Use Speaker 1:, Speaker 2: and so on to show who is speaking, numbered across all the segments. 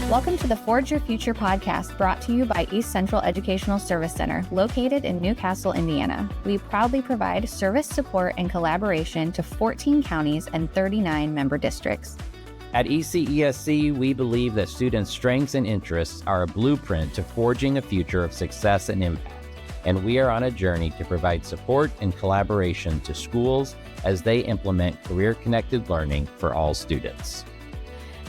Speaker 1: Welcome to the Forge Your Future podcast, brought to you by East Central Educational Service Center, located in Newcastle, Indiana. We proudly provide service support and collaboration to 14 counties and 39 member districts.
Speaker 2: At ECESC, we believe that students' strengths and interests are a blueprint to forging a future of success and impact, and we are on a journey to provide support and collaboration to schools as they implement career-connected learning for all students.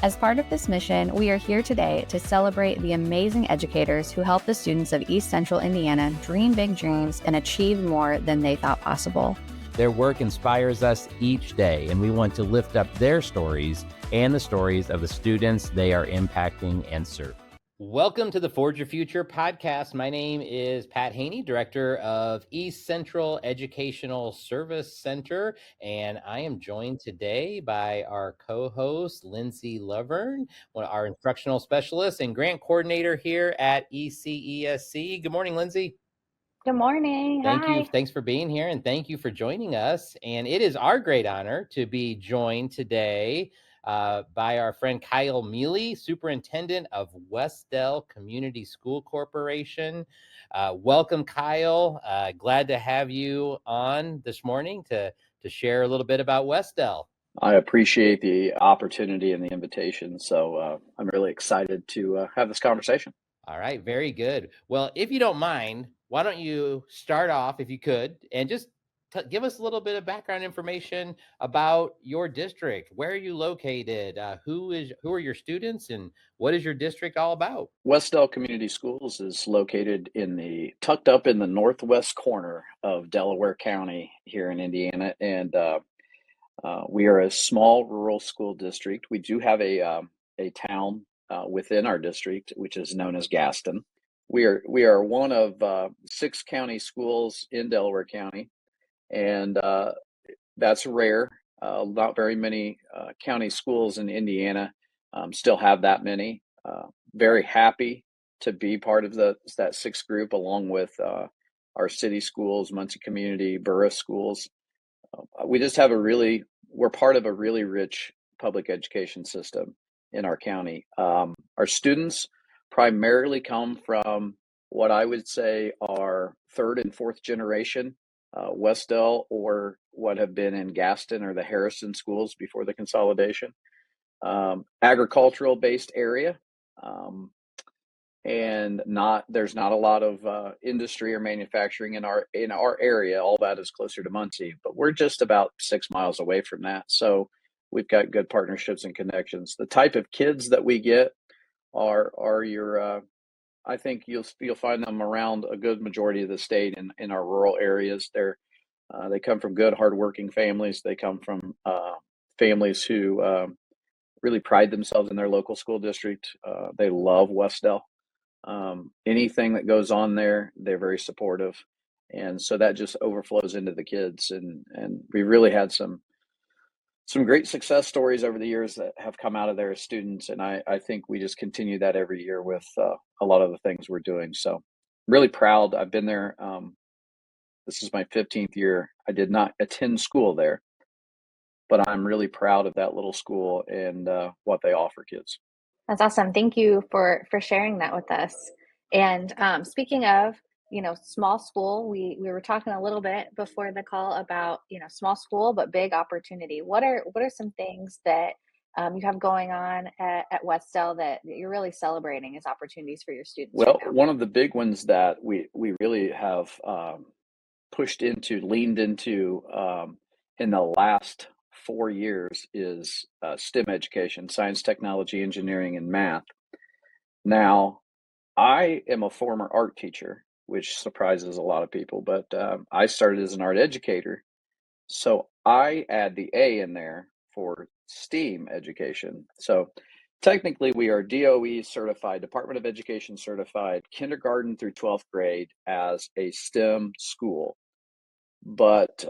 Speaker 1: As part of this mission, we are here today to celebrate the amazing educators who help the students of East Central Indiana dream big dreams and achieve more than they thought possible.
Speaker 2: Their work inspires us each day, and we want to lift up their stories and the stories of the students they are impacting and serving. Welcome to the Forge Your Future podcast. My name is Pat Haney, Director of East Central Educational Service Center, and I am joined today by our co-host, Lindsey Lovern, our instructional specialist and grant coordinator here at ECESC. Good morning, Lindsey.
Speaker 3: Good morning.
Speaker 2: Thank
Speaker 3: Hi.
Speaker 2: you. Thanks for being here, and thank you for joining us. And it is our great honor to be joined today by our friend Kyle Mealy, Superintendent of Wes-Del Community School Corporation. Welcome, Kyle. Glad to have you on this morning to share a little bit about Wes-Del.
Speaker 4: I appreciate the opportunity and the invitation. So I'm really excited to have this conversation.
Speaker 2: All right, very good. Well, if you don't mind, why don't you start off, if you could, and just give us a little bit of background information about your district. Where are you located? Who are your students, and what is your district all about?
Speaker 4: Wes-Del Community Schools is located tucked up in the northwest corner of Delaware County here in Indiana, and we are a small rural school district. We do have a town within our district, which is known as Gaston. We are one of 6 county schools in Delaware County. And that's rare. Not very many county schools in Indiana still have that many. Very happy to be part of that 6th group, along with our city schools, Muncie Community, borough schools. We just have we're part of a really rich public education system in our county. Our students primarily come from what I would say are 3rd and 4th generation Wes-Del, or what have been in Gaston or the Harrison schools before the consolidation. Agricultural based area, and there's not a lot of industry or manufacturing in our area. All that is closer to Muncie, but we're just about 6 miles away from that. So we've got good partnerships and connections. The type of kids that we get are your I think you'll find them around a good majority of the state in our rural areas. They come from good, hardworking families. They come from families who really pride themselves in their local school district. They love Wes-Del. Anything that goes on there, they're very supportive, and so that just overflows into the kids. And we really had some great success stories over the years that have come out of there as students. And I think we just continue that every year with a lot of the things we're doing. So really proud. I've been there. This is my 15th year. I did not attend school there, but I'm really proud of that little school and what they offer kids.
Speaker 3: That's awesome. Thank you for sharing that with us. And speaking of, small school, we were talking a little bit before the call about, small school, but big opportunity. What are some things that you have going on at Wes-Del that you're really celebrating as opportunities for your students?
Speaker 4: Well,
Speaker 3: right now?
Speaker 4: One of the big ones that we really have leaned into in the last 4 years is STEM education: science, technology, engineering, and math. Now, I am a former art teacher, which surprises a lot of people, but I started as an art educator. So I add the A in there for STEAM education. So technically we are DOE certified, Department of Education certified, kindergarten through 12th grade as a STEM school. But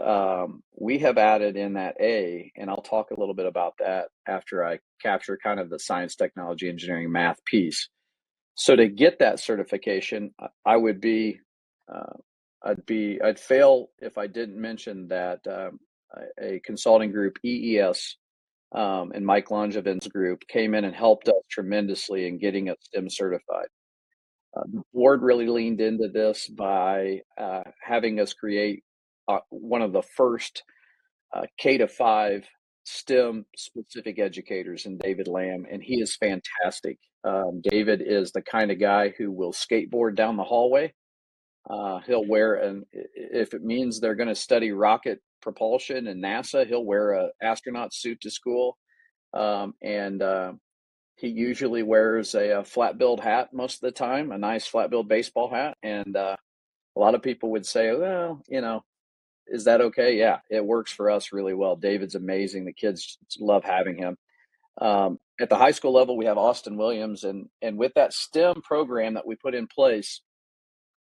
Speaker 4: we have added in that A, and I'll talk a little bit about that after I capture kind of the science, technology, engineering, math piece. So to get that certification, I'd fail if I didn't mention that a consulting group, EES, and Mike Longevin's group came in and helped us tremendously in getting us STEM certified. The board really leaned into this by having us create one of the first K-5 STEM specific educators in David Lamb, and he is fantastic. David is the kind of guy who will skateboard down the hallway. He'll wear if it means they're going to study rocket propulsion and NASA, he'll wear a astronaut suit to school. And he usually wears a flat-billed hat most of the time, a nice flat-billed baseball hat. And a lot of people would say, well, is that okay? Yeah, it works for us really well. David's amazing. The kids love having him. At the high school level, we have Austin Williams, and with that STEM program that we put in place,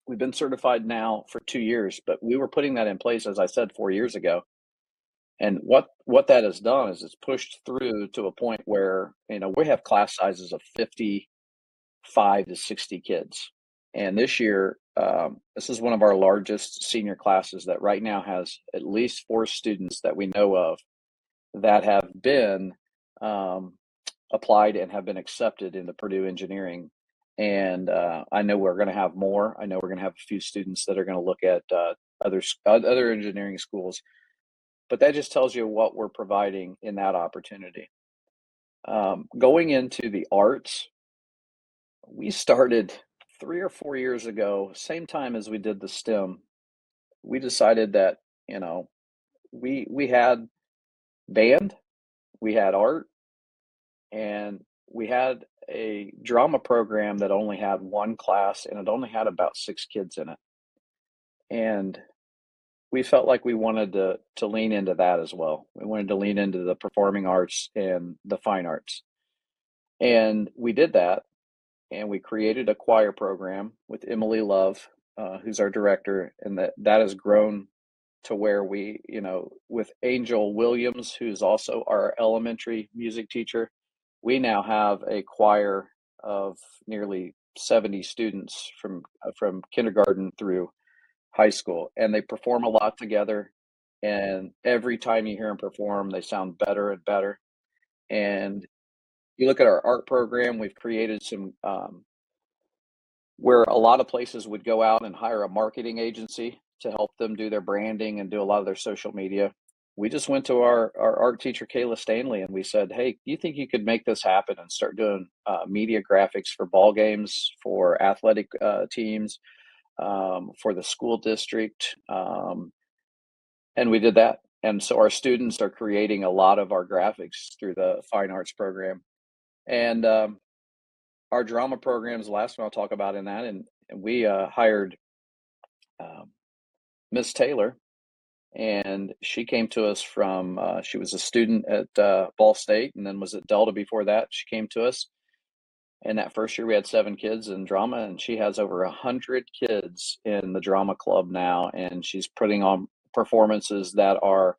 Speaker 4: we've been certified now for 2 years, but we were putting that in place, as I said, 4 years ago. And what that has done is it's pushed through to a point where, we have class sizes of 55 to 60 kids. And this year, this is one of our largest senior classes that right now has at least 4 students that we know of that have been applied and have been accepted into Purdue Engineering. And I know we're going to have more. I know we're going to have a few students that are going to look at other engineering schools. But that just tells you what we're providing in that opportunity. Going into the arts, we started 3 or 4 years ago, same time as we did the STEM. We decided that, we had band, we had art, and we had a drama program that only had one class, and it only had about 6 kids in it. And we felt like we wanted to lean into that as well. We wanted to lean into the performing arts and the fine arts. And we did that, and we created a choir program with Emily Love, who's our director, and that has grown to where we, with Angel Williams, who's also our elementary music teacher, we now have a choir of nearly 70 students from kindergarten through high school, and they perform a lot together. And every time you hear them perform, they sound better and better. And you look at our art program, we've created some where a lot of places would go out and hire a marketing agency to help them do their branding and do a lot of their social media. We just went to our art teacher, Kayla Stanley, and we said, hey, do you think you could make this happen and start doing media graphics for ball games, for athletic teams, for the school district? And we did that. And so our students are creating a lot of our graphics through the fine arts program. And our drama program is the last one I'll talk about in that. And we hired Miss Taylor, and she came to us from, she was a student at Ball State and then was at Delta before that. She came to us. And that first year we had 7 kids in drama, and she has over 100 kids in the drama club now. And she's putting on performances that are,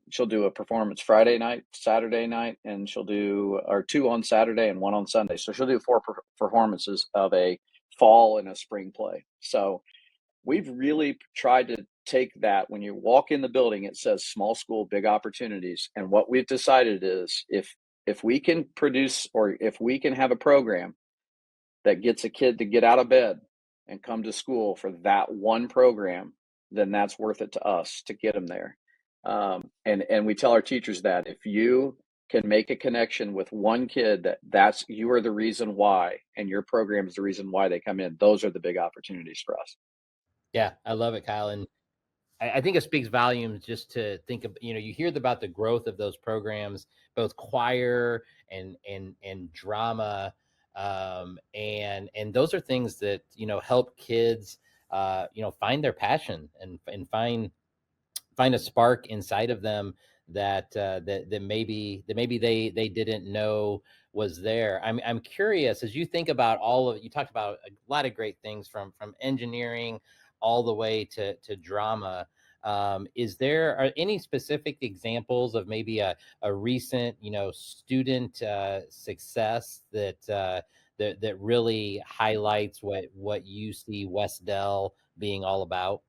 Speaker 4: she'll do a performance Friday night, Saturday night, and she'll do 2 on Saturday and 1 on Sunday. So she'll do 4 performances of a fall and a spring play. So we've really tried to take that. When you walk in the building, it says small school, big opportunities. And what we've decided is if we can produce, or if we can have a program that gets a kid to get out of bed and come to school for that one program, then that's worth it to us to get them there. And we tell our teachers that if you can make a connection with one kid, that's you are the reason why, and your program is the reason why they come in. Those are the big opportunities for us.
Speaker 2: Yeah, I love it, Kyle. And I think it speaks volumes just to think of, you hear about the growth of those programs, both choir and drama. And those are things that, help kids, find their passion and find a spark inside of them that maybe they didn't know was there. I'm curious, as you think about you talked about a lot of great things from engineering all the way to drama. Are any specific examples of maybe a recent student success that really highlights what you see Wes-Del being all about?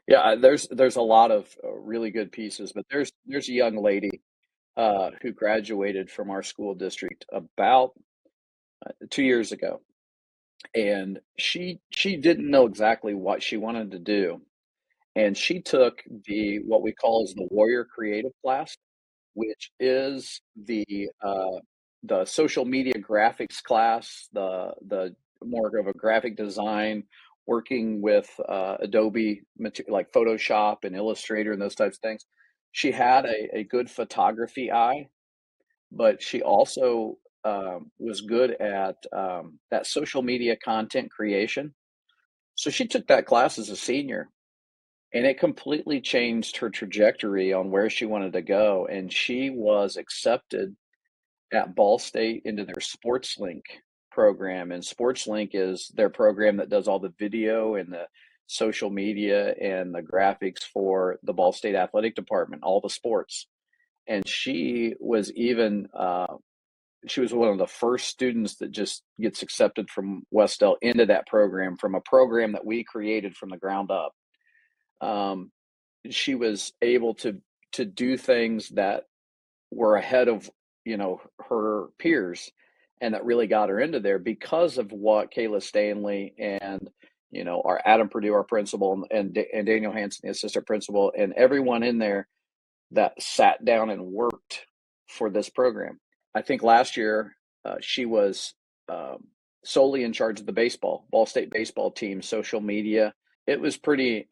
Speaker 4: Yeah, there's a lot of really good pieces, but there's a young lady who graduated from our school district about 2 years ago, and she didn't know exactly what she wanted to do, and she took what we call as the Warrior Creative class, which is the social media graphics class, the more of a graphic design, working with Adobe like Photoshop and Illustrator and those types of things. She had a good photography eye, but she also was good at that social media content creation. So she took that class as a senior, and it completely changed her trajectory on where she wanted to go. And she was accepted at Ball State into their SportsLink program. And SportsLink is their program that does all the video and the social media and the graphics for the Ball State athletic department, all the sports. And she was she was one of the first students that just gets accepted from Wes-Del into that program, from a program that we created from the ground up. She was able to do things that were ahead of her peers, and that really got her into there because of what Kayla Stanley and our Adam Purdue, our principal, and Daniel Hanson, the assistant principal, and everyone in there that sat down and worked for this program. I think last year she was solely in charge of the Ball State baseball team, social media. It was pretty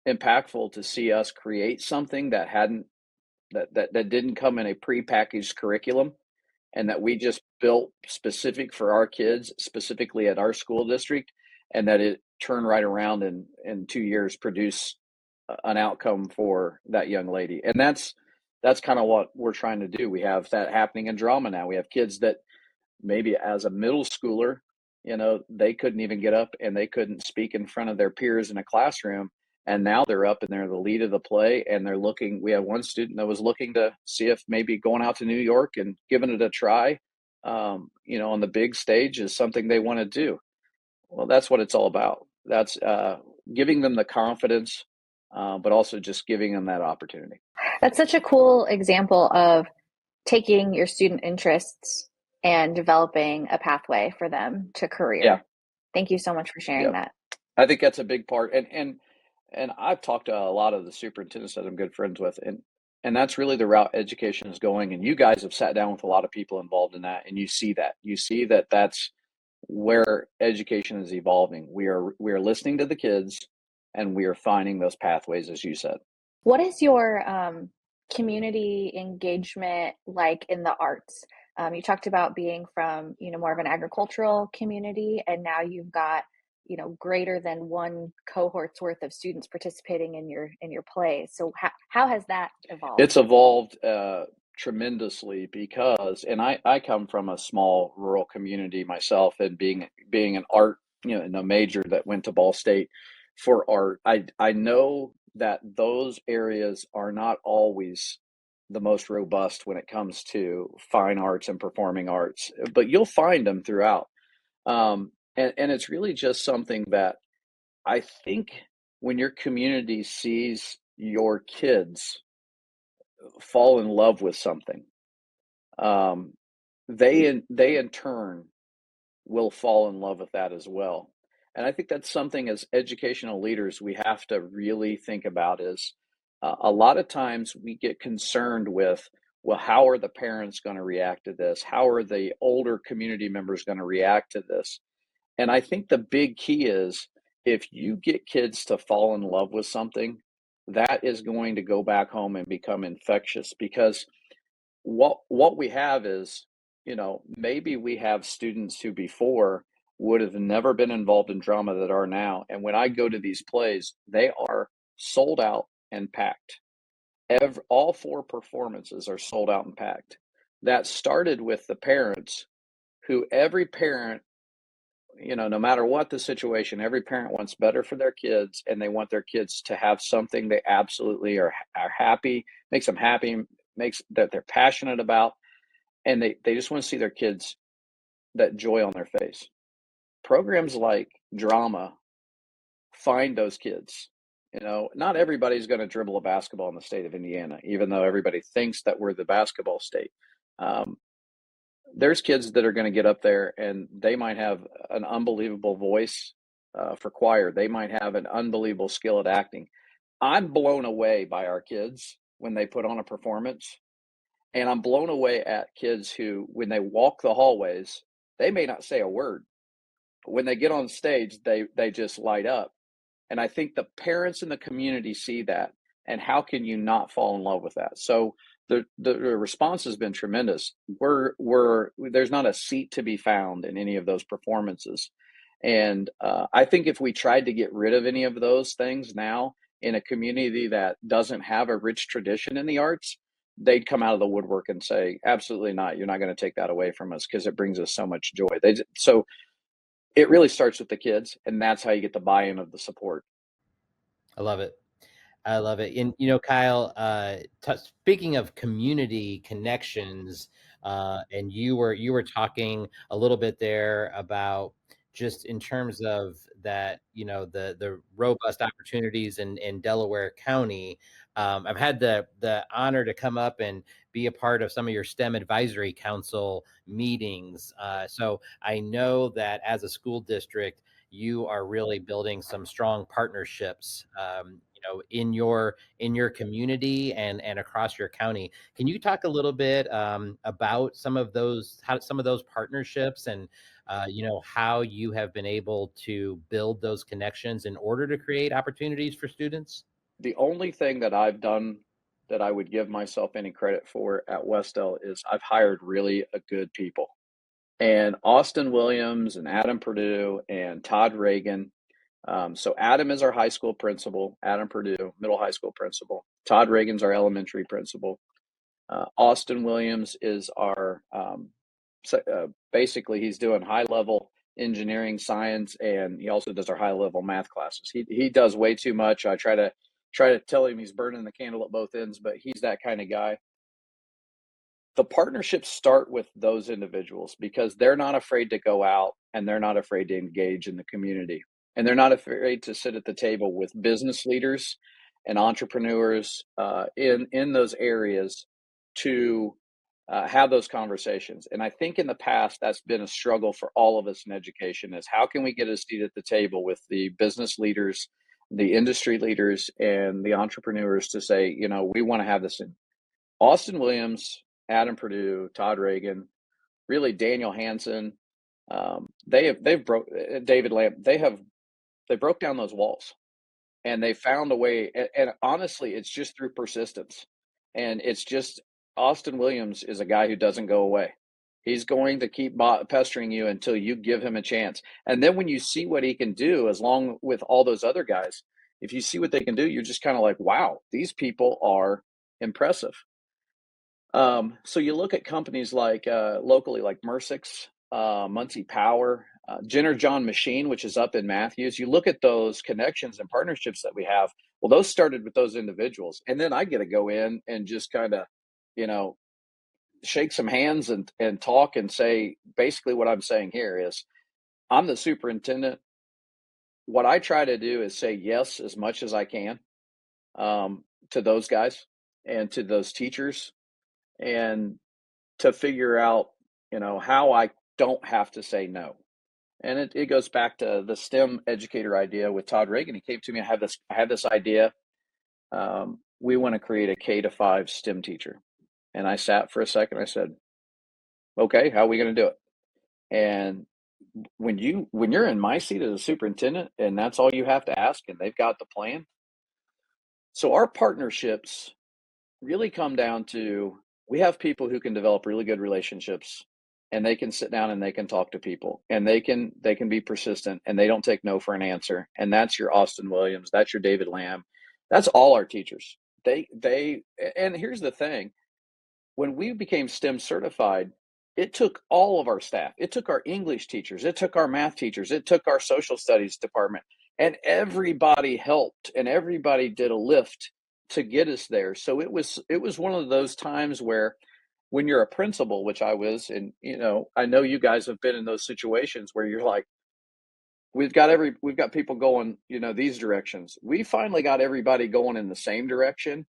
Speaker 4: impactful to see us create something that didn't come in a prepackaged curriculum, and that we just built specific for our kids, specifically at our school district, and that it turned right around in 2 years produce an outcome for that young lady. And that's kind of what we're trying to do. We have that happening in drama now. We have kids that maybe as a middle schooler, they couldn't even get up and they couldn't speak in front of their peers in a classroom. And now they're up and they're the lead of the play, and they're looking. We have one student that was looking to see if maybe going out to New York and giving it a try, on the big stage is something they want to do. Well, that's what it's all about. That's giving them the confidence, but also just giving them that opportunity.
Speaker 3: That's such a cool example of taking your student interests and developing a pathway for them to career.
Speaker 4: Yeah.
Speaker 3: Thank you so much for sharing that.
Speaker 4: I think that's a big part. And I've talked to a lot of the superintendents that I'm good friends with, and that's really the route education is going. And you guys have sat down with a lot of people involved in that, and you see that that's where education is evolving. We are listening to the kids, and we are finding those pathways, as you said.
Speaker 3: What is your community engagement like in the arts? You talked about being from more of an agricultural community, and now you've got greater than one cohort's worth of students participating in your plays. So how has that evolved?
Speaker 4: It's evolved tremendously because, and I come from a small rural community myself, and being an art, in a major that went to Ball State for art, I know that those areas are not always the most robust when it comes to fine arts and performing arts, but you'll find them throughout. And it's really just something that I think when your community sees your kids fall in love with something, they in turn will fall in love with that as well. And I think that's something as educational leaders we have to really think about is a lot of times we get concerned with, well, how are the parents going to react to this? How are the older community members going to react to this? And I think the big key is if you get kids to fall in love with something, that is going to go back home and become infectious, because what we have is, maybe we have students who before would have never been involved in drama that are now. And when I go to these plays, they are sold out and packed. All 4 performances are sold out and packed. That started with the parents, who every parent, no matter what the situation, every parent wants better for their kids, and they want their kids to have something they absolutely are happy, makes them happy, makes that they're passionate about, and they just want to see their kids, that joy on their face. Programs like drama find those kids Not everybody's going to dribble a basketball in the state of Indiana, even though everybody thinks that we're the basketball state. There's kids that are going to get up there and they might have an unbelievable voice for choir. They might have an unbelievable skill at acting. I'm blown away by our kids when they put on a performance. And I'm blown away at kids who, when they walk the hallways, they may not say a word. But when they get on stage, they just light up. And I think the parents in the community see that. And how can you not fall in love with that? So the response has been tremendous. There's not a seat to be found in any of those performances. And I think if we tried to get rid of any of those things now in a community that doesn't have a rich tradition in the arts, they'd come out of the woodwork and say, absolutely not. You're not going to take that away from us because it brings us so much joy. So it really starts with the kids, and that's how you get the buy-in of the support.
Speaker 2: I love it. I love it. And, Kyle, speaking of community connections, and you were talking a little bit there about just in terms of that, the robust opportunities in Delaware County. I've had the honor to come up and be a part of some of your STEM Advisory Council meetings. So I know that as a school district, you are really building some strong partnerships, in your community and across your county. Can you talk a little bit about some of those partnerships and how you have been able to build those connections in order to create opportunities for students?
Speaker 4: The only thing that I've done that I would give myself any credit for at Wes-Del is I've hired really good people. And Austin Williams and Adam Purdue and Todd Reagan. So Adam is our high school principal, Adam Purdue, middle high school principal. Todd Reagan's our elementary principal. Austin Williams is our, basically he's doing high level engineering science, and he also does our high level math classes. He does way too much. I try to tell him he's burning the candle at both ends, but he's that kind of guy. The partnerships start with those individuals because they're not afraid to go out and they're not afraid to engage in the community. And they're not afraid to sit at the table with business leaders and entrepreneurs in those areas to have those conversations. And I think in the past, that's been a struggle for all of us in education is how can we get a seat at the table with the business leaders, the industry leaders, and the entrepreneurs to say, we want to have this in. Austin Williams, Adam Purdue, Todd Reagan, really Daniel Hansen, David Lamb. They broke down those walls, and they found a way. And honestly, it's just through persistence, and it's just Austin Williams is a guy who doesn't go away. He's going to keep pestering you until you give him a chance. And then when you see what he can do, as long with all those other guys, if you see what they can do, you're just kind of like, wow, these people are impressive. So you look at companies like locally, like Mersix, Muncie Power, Jenner John Machine, which is up in Matthews. You look at those connections and partnerships that we have. Well, those started with those individuals, and then I get to go in and just kind of, shake some hands and talk and say basically what I'm saying here is, I'm the superintendent. What I try to do is say yes as much as I can to those guys and to those teachers, and to figure out, how I don't have to say no. And it goes back to the STEM educator idea with Todd Reagan. He came to me, I have this idea. We want to create a K-5 STEM teacher. And I sat for a second. I said, okay, how are we going to do it? And when you're in my seat as a superintendent and that's all you have to ask and they've got the plan. So our partnerships really come down to, we have people who can develop really good relationships, and they can sit down and they can talk to people, and they can be persistent, and they don't take no for an answer. And that's your Austin Williams, that's your David Lamb, that's all our teachers. And here's the thing, when we became STEM certified, it took all of our staff. It took our English teachers, it took our math teachers, it took our social studies department, and everybody helped and everybody did a lift to get us there. So it was one of those times where, when you're a principal, which I was, and I know you guys have been in those situations where you're like, we've got people going, these directions. We finally got everybody going in the same direction.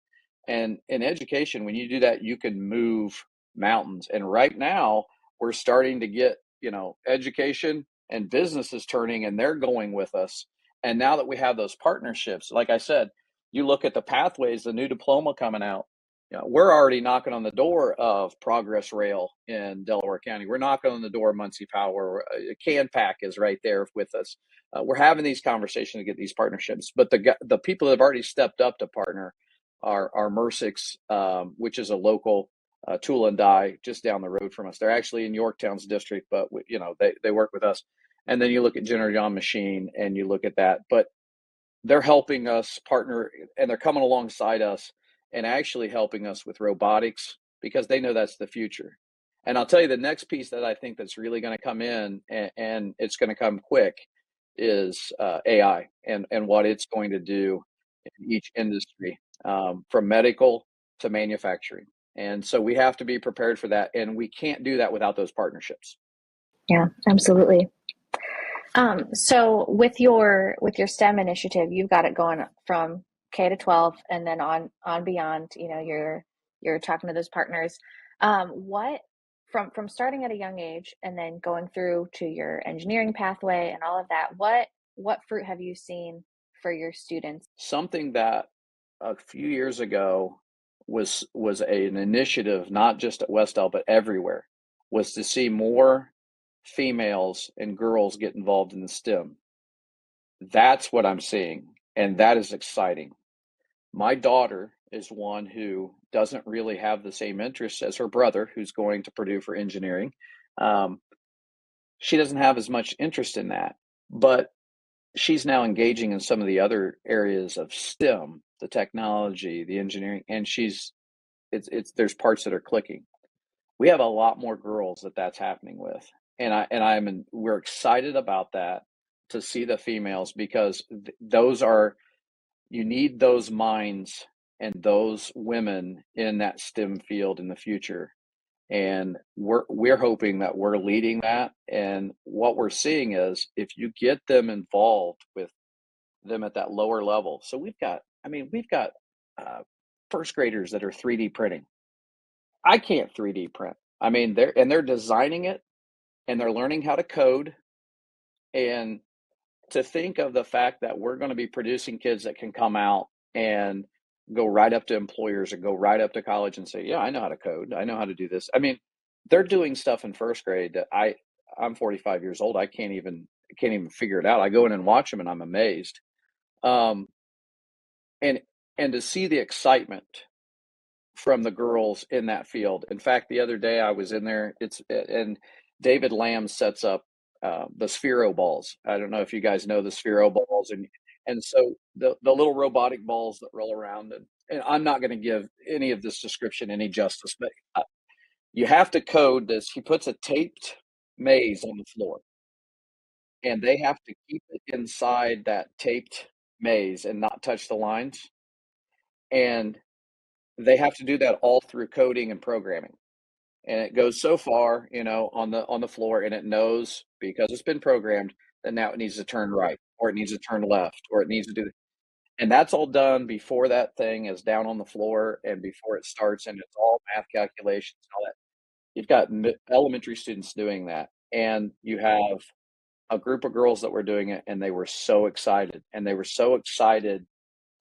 Speaker 4: And in education, when you do that, you can move mountains. And right now we're starting to get, education and businesses turning, and they're going with us. And now that we have those partnerships, like I said, you look at the pathways, the new diploma coming out. We're already knocking on the door of Progress Rail in Delaware County. We're knocking on the door of Muncie Power. CanPack is right there with us. We're having these conversations to get these partnerships. But the people that have already stepped up to partner are Mercix, which is a local tool and die just down the road from us. They're actually in Yorktown's district, but they work with us. And then you look at Jenner John Machine, and you look at that. But they're helping us partner, and they're coming alongside us and actually helping us with robotics, because they know that's the future. And I'll tell you, the next piece that I think that's really going to come in, and it's going to come quick, is AI and what it's going to do in each industry, from medical to manufacturing. And so we have to be prepared for that, and we can't do that without those partnerships.
Speaker 3: Yeah, absolutely. So with your STEM initiative, you've got it going from K to 12 and then on beyond. You're talking to those partners. What from starting at a young age and then going through to your engineering pathway and all of that, what fruit have you seen for your students?
Speaker 4: Something that a few years ago was an initiative, not just at Wes-Del but everywhere, was to see more females and girls get involved in the STEM. That's what I'm seeing, and that is exciting. My daughter is one who doesn't really have the same interests as her brother, who's going to Purdue for engineering. She doesn't have as much interest in that, but she's now engaging in some of the other areas of STEM, the technology, the engineering, and there's parts that are clicking. We have a lot more girls that's happening with, and we're excited about that, to see the females, because you need those minds and those women in that STEM field in the future. And we're hoping that we're leading that. And what we're seeing is, if you get them involved with them at that lower level. So we've got first graders that are 3D printing. I can't 3D print. They're designing it, and they're learning how to code. And to think of the fact that we're going to be producing kids that can come out and go right up to employers or go right up to college and say, yeah, I know how to code. I know how to do this. They're doing stuff in first grade that I'm 45 years old. I can't even figure it out. I go in and watch them, and I'm amazed. And to see the excitement from the girls in that field. In fact, the other day I was in there, and David Lamb sets up the Sphero balls. I don't know if you guys know the Sphero balls, and so the little robotic balls that roll around, and I'm not going to give any of this description any justice, but you have to code this. He puts a taped maze on the floor, and they have to keep it inside that taped maze and not touch the lines. And they have to do that all through coding and programming. And it goes so far, on the floor, and it knows, because it's been programmed, that now it needs to turn right, or it needs to turn left, or it needs to do. And that's all done before that thing is down on the floor and before it starts, and it's all math calculations and all that. You've got elementary students doing that, and you have a group of girls that were doing it, and they were so excited,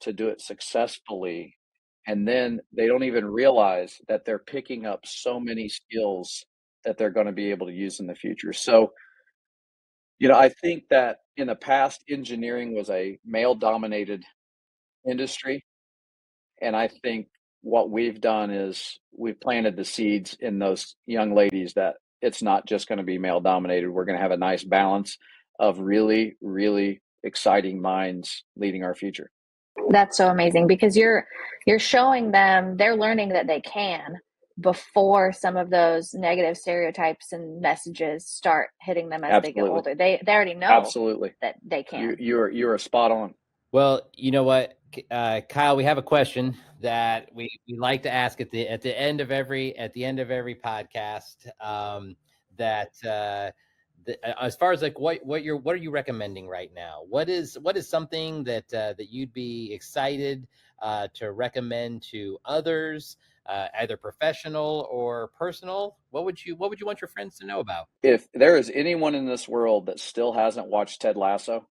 Speaker 4: to do it successfully. And then they don't even realize that they're picking up so many skills that they're going to be able to use in the future. So, I think that in the past, engineering was a male dominated industry. And I think what we've done is we've planted the seeds in those young ladies that it's not just going to be male dominated. We're going to have a nice balance of really, really exciting minds leading our future.
Speaker 3: That's so amazing, because you're showing them, they're learning that they can, before some of those negative stereotypes and messages start hitting them as
Speaker 4: Absolutely.
Speaker 3: they get older. They already know
Speaker 4: Absolutely
Speaker 3: that they can.
Speaker 4: You're spot on.
Speaker 2: Well, you know what, Kyle, we have a question that we like to ask at the end of every podcast, as far as like what are you recommending right now? What is something that that you'd be excited to recommend to others, either professional or personal? What would you want your friends to know about?
Speaker 4: If there is anyone in this world that still hasn't watched Ted Lasso,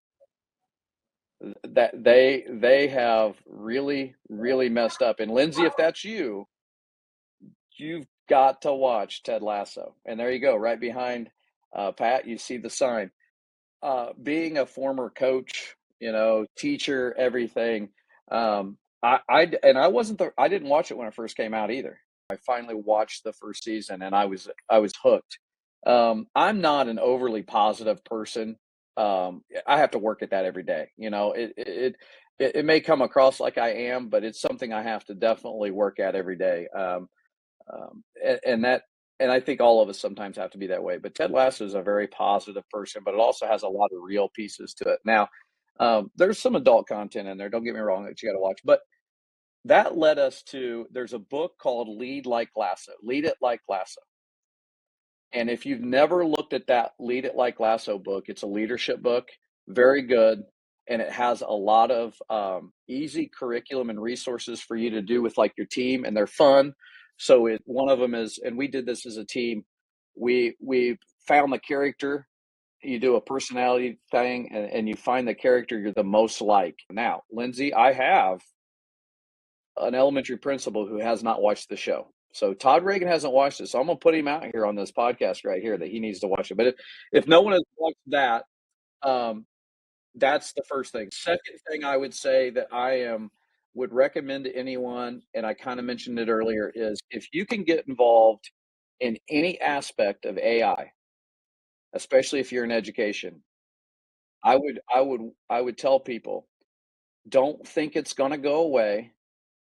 Speaker 4: that they have really messed up. And Lindsey, if that's you, you've got to watch Ted Lasso. And there you go, right behind Pat, you see the sign. Being a former coach, teacher, everything. I wasn't I didn't watch it when it first came out either. I finally watched the first season and I was hooked. I'm not an overly positive person. I have to work at that every day. It may come across like I am, but it's something I have to definitely work at every day. And I think all of us sometimes have to be that way. But Ted Lasso is a very positive person, but it also has a lot of real pieces to it. Now, there's some adult content in there. Don't get me wrong that you got to watch, but that led us to. There's a book called Lead It Like Lasso. And if you've never looked at that Lead It Like Lasso book, it's a leadership book, very good, and it has a lot of easy curriculum and resources for you to do with like your team, and they're fun. So one of them is, and we did this as a team. We found the character. You do a personality thing, and you find the character you're the most like. Now, Lindsey, I have an elementary principal who has not watched the show. So Todd Reagan hasn't watched it. So I'm going to put him out here on this podcast right here that he needs to watch it. But if no one has watched that, that's the first thing. Second thing I would say that would recommend to anyone, and I kind of mentioned it earlier, is if you can get involved in any aspect of AI, especially if you're in education, I would tell people, don't think it's going to go away.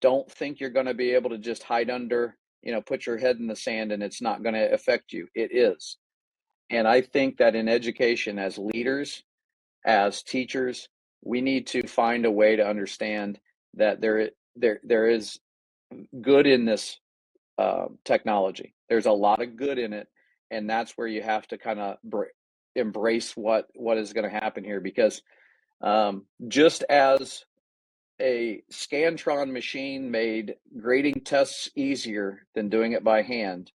Speaker 4: Don't think you're going to be able to just hide under, put your head in the sand and it's not going to affect you. It is. And I think that in education, as leaders, as teachers, we need to find a way to understand that there is good in this technology. There's a lot of good in it, and that's where you have to kind of embrace what is going to happen here. Because just as a Scantron machine made grading tests easier than doing it by hand,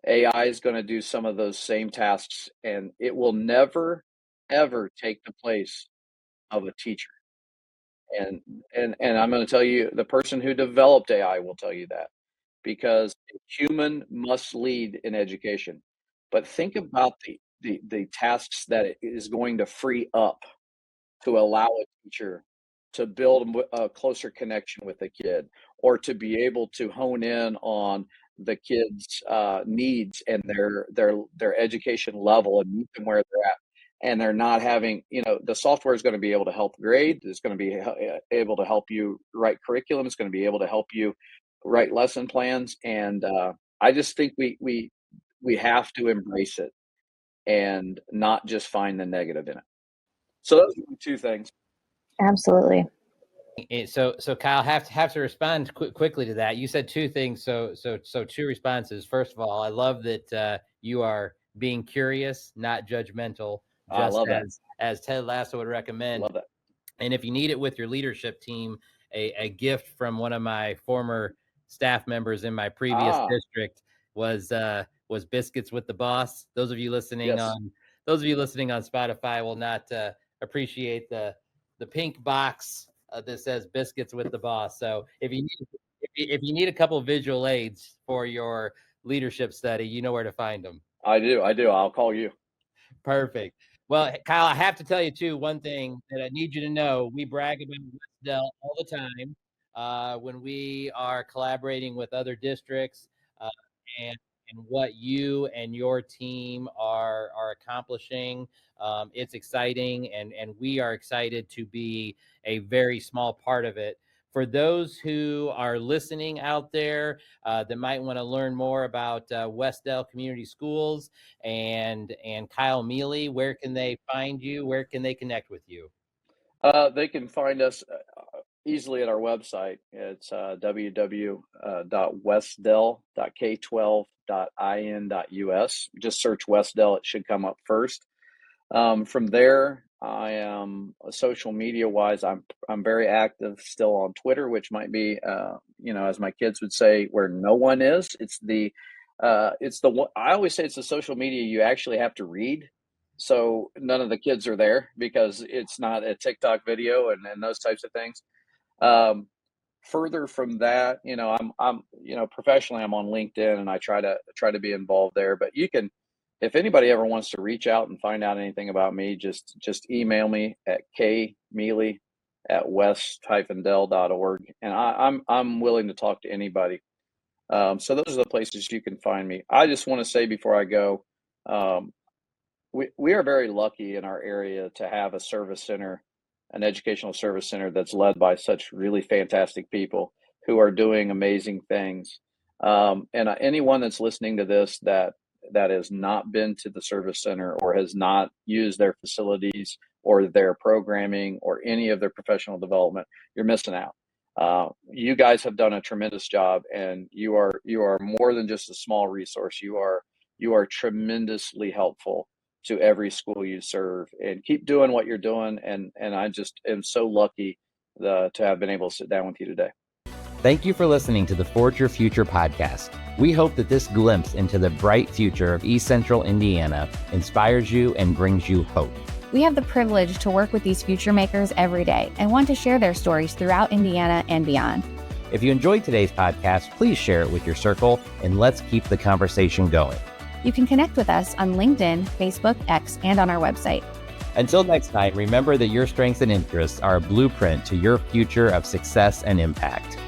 Speaker 4: AI is going to do some of those same tasks, and it will never, ever take the place of a teacher. And I'm going to tell you, the person who developed AI will tell you that, because a human must lead in education. But think about the tasks that it is going to free up to allow a teacher to build a closer connection with a kid, or to be able to hone in on the kids' needs and their education level and meet them where they're at. And they're not having, the software is going to be able to help grade. It's going to be able to help you write curriculum. It's going to be able to help you write lesson plans. And I just think we have to embrace it and not just find the negative in it. So those are two things.
Speaker 3: Absolutely.
Speaker 2: So Kyle, have to respond quickly to that. You said two things, so two responses. First of all, I love that you are being curious, not judgmental,
Speaker 4: I love that.
Speaker 2: as Ted Lasso would recommend.
Speaker 4: Love that.
Speaker 2: And if you need it with your leadership team, a gift from one of my former staff members in my previous district was biscuits with the boss. Those of you listening on Spotify will not appreciate the pink box that says biscuits with the boss. So if you need a couple of visual aids for your leadership study, you know where to find them.
Speaker 4: I do. I'll call you.
Speaker 2: Perfect. Well, Kyle, I have to tell you too, one thing that I need you to know: we brag about Wes-Del all the time when we are collaborating with other districts, and what you and your team are accomplishing. It's exciting, and we are excited to be a very small part of it. For those who are listening out there that might want to learn more about Wes-Del Community Schools and Kyle Mealy, where can they find you? Where can they connect with you?
Speaker 4: They can find us easily at our website. It's www.wesdel.k12.in.us. Just search Wes-Del; it should come up first. From there, I am social media wise. I'm very active still on Twitter, which might be, as my kids would say, where no one is. It's the one. I always say it's the social media you actually have to read. So none of the kids are there because it's not a TikTok video and those types of things. Um, Further from that, I'm professionally I'm on LinkedIn and I try to be involved there. But you can, if anybody ever wants to reach out and find out anything about me, just email me at kmealy@wes-del.org, and I'm willing to talk to anybody. So those are the places you can find me. I just want to say before I go, um, we are very lucky in our area to have a service center, an educational service center that's led by such really fantastic people who are doing amazing things. And anyone that's listening to this that has not been to the service center or has not used their facilities or their programming or any of their professional development, you're missing out. You guys have done a tremendous job, and you are more than just a small resource. You are tremendously helpful to every school you serve, and keep doing what you're doing. And I just am so lucky to have been able to sit down with you today.
Speaker 2: Thank you for listening to the Forge Your Future podcast. We hope that this glimpse into the bright future of East Central Indiana inspires you and brings you hope.
Speaker 1: We have the privilege to work with these future makers every day and want to share their stories throughout Indiana and beyond.
Speaker 2: If you enjoyed today's podcast, please share it with your circle, and let's keep the conversation going.
Speaker 1: You can connect with us on LinkedIn, Facebook, X, and on our website.
Speaker 2: Until next time, remember that your strengths and interests are a blueprint to your future of success and impact.